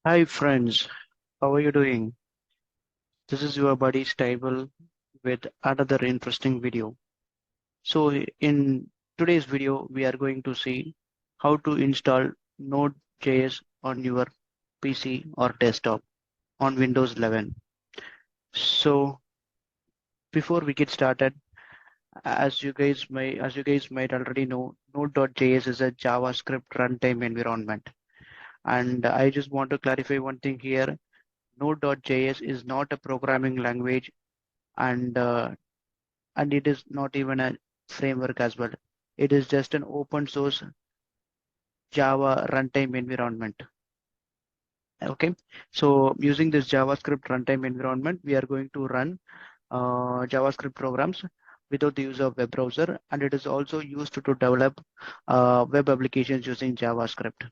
Hi friends, how are you doing? This is your buddy StyBull with another interesting video. So in today's video, we are going to see how to install Node.js on your PC or desktop on Windows 11. So before we get started, as you guys might already know, Node.js is a JavaScript runtime environment. And I just want to clarify one thing here. Node.js is not a programming language and and it is not even a framework as well. It is just an open source Java runtime environment. Okay, so using this JavaScript runtime environment, we are going to run JavaScript programs without the use of web browser, and it is also used to develop web applications using JavaScript.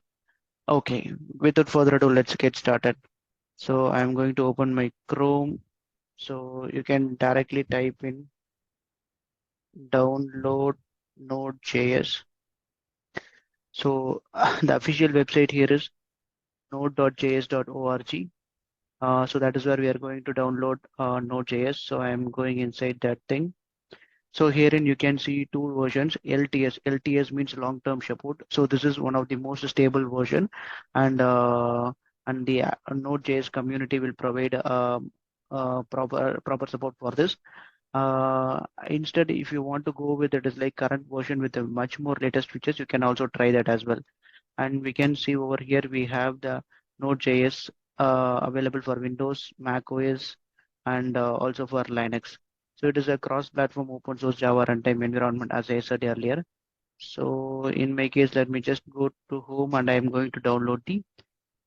Okay, without further ado, let's get started. So I'm going to open my Chrome. So you can directly type in download Node.js. So the official website here is node.js.org. So that is where we are going to download Node.js. So I am going inside that thing. So herein you can see two versions, LTS. LTS means long-term support. So this is one of the most stable version, and the Node.js community will provide proper support for this. Instead, if you want to go with it is like current version with a much more latest features, you can also try that as well. And we can see over here we have the Node.js available for Windows, Mac OS, and also for Linux. So it is a cross-platform open source Java runtime environment, as I said earlier. So in my case, let me just go to home and I'm going to download the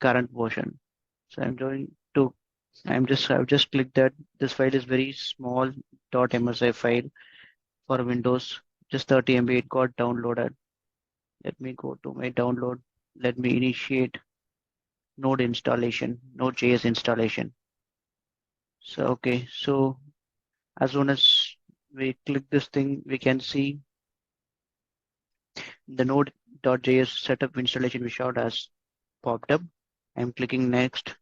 current version. So I've just clicked that. This file is very small .msi file for Windows, just 30 MB. It got downloaded. Let me go to my download. Let me initiate Node installation, Node.js installation. So, okay, so as soon as we click this thing, we can see the Node.js setup installation we showed has popped up. I'm clicking next,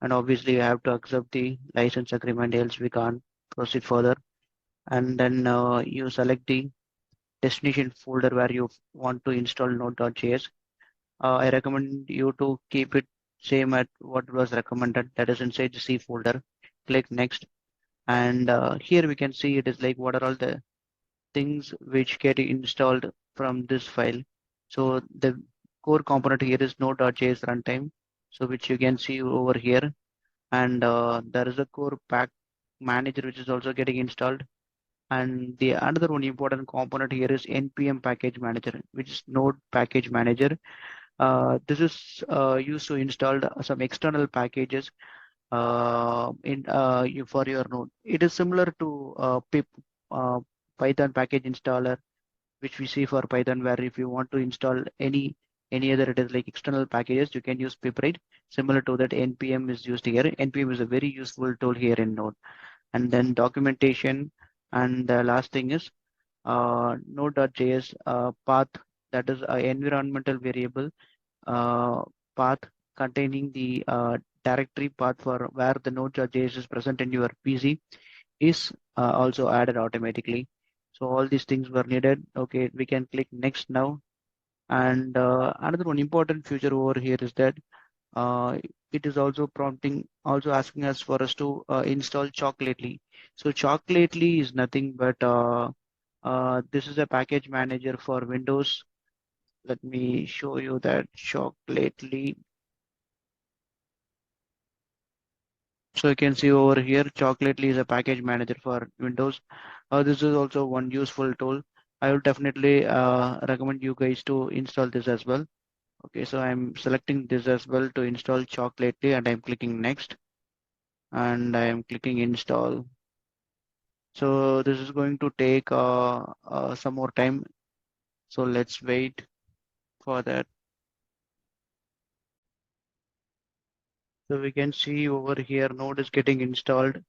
and obviously you have to accept the license agreement, else we can't proceed further. And then you select the destination folder where you want to install Node.js. I recommend you to keep it same at what was recommended, that is inside the C folder. Click next, and here we can see it is like what are all the things which get installed from this file. So the core component here is Node.js runtime, so which you can see over here, and there is a core pack manager which is also getting installed. And the another one important component here is npm package manager, which is Node package manager. This is used to install some external packages for your node. It is similar to pip uh, Python package installer, which we see for Python, where if you want to install any other, it is like external packages, you can use pip, right? Similar to that, npm is used here. Npm is a very useful tool here in Node. And then documentation, and the last thing is Node.js path, that is an environmental variable uh, path containing the directory path for where the Node.js is present in your PC is also added automatically. So all these things were needed. Okay, we can click next now. And another one important feature over here is that uh, it is also asking us for us to install Chocolately. So Chocolately is nothing but this is a package manager for Windows. Let me show you that Chocolately. So you can see over here, Chocolately is a package manager for Windows. This is also one useful tool. I will definitely recommend you guys to install this as well. Okay, so I'm selecting this as well to install Chocolately, and I'm clicking next, and I am clicking install. So this is going to take some more time. So let's wait for that. So we can see over here, Node is getting installed.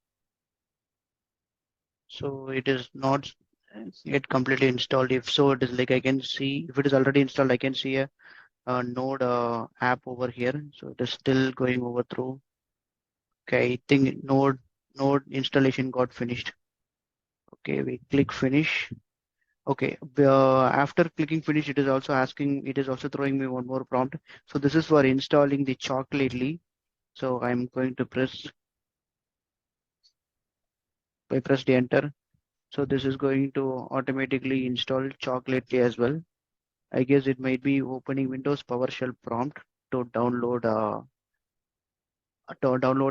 So it is not yet completely installed. If so, it is like I can see if it is already installed, I can see a Node app over here. So it is still going over through. Okay, I think Node installation got finished. Okay, we click finish. Okay, after clicking finish, it is also asking, it is also throwing me one more prompt. So this is for installing the Chocolately. So I'm going to press the enter. So this is going to automatically install Chocolately as well. I guess it might be opening Windows PowerShell prompt to download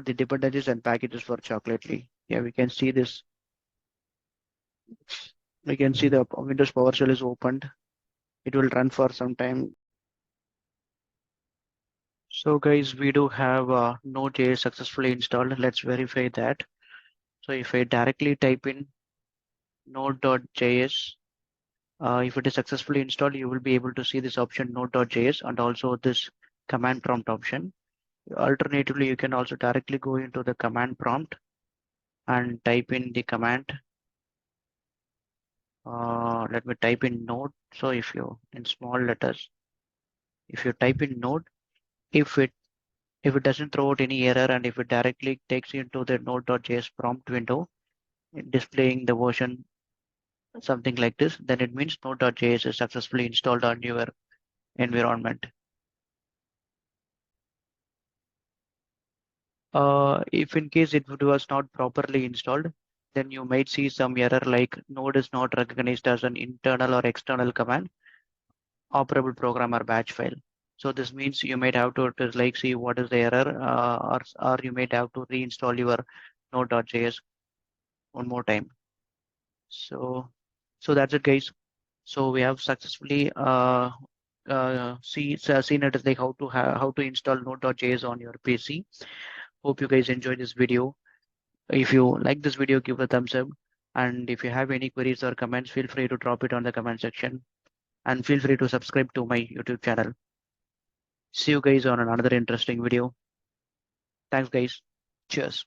the dependencies and packages for Chocolately. Yeah, we can see this. We can see the Windows PowerShell is opened. It will run for some time. So guys, we do have Node.js successfully installed. Let's verify that. So if I directly type in node.js, if it is successfully installed, you will be able to see this option node.js and also this command prompt option. Alternatively, you can also directly go into the command prompt and type in the command. Let me type in node. So if you in small letters, if you type in node, if it doesn't throw out any error and if it directly takes you into the node.js prompt window, displaying the version something like this, then it means node.js is successfully installed on your environment. If in case it was not properly installed, then you might see some error like node is not recognized as an internal or external command, operable program or batch file. So this means you might have to like see what is the error, or you might have to reinstall your node.js one more time. So that's it, guys. So we have successfully seen it as like how to install Node.js on your PC. Hope you guys enjoyed this video. If you like this video, give a thumbs up. And if you have any queries or comments, feel free to drop it on the comment section. And feel free to subscribe to my YouTube channel. See you guys on another interesting video. Thanks, guys. Cheers.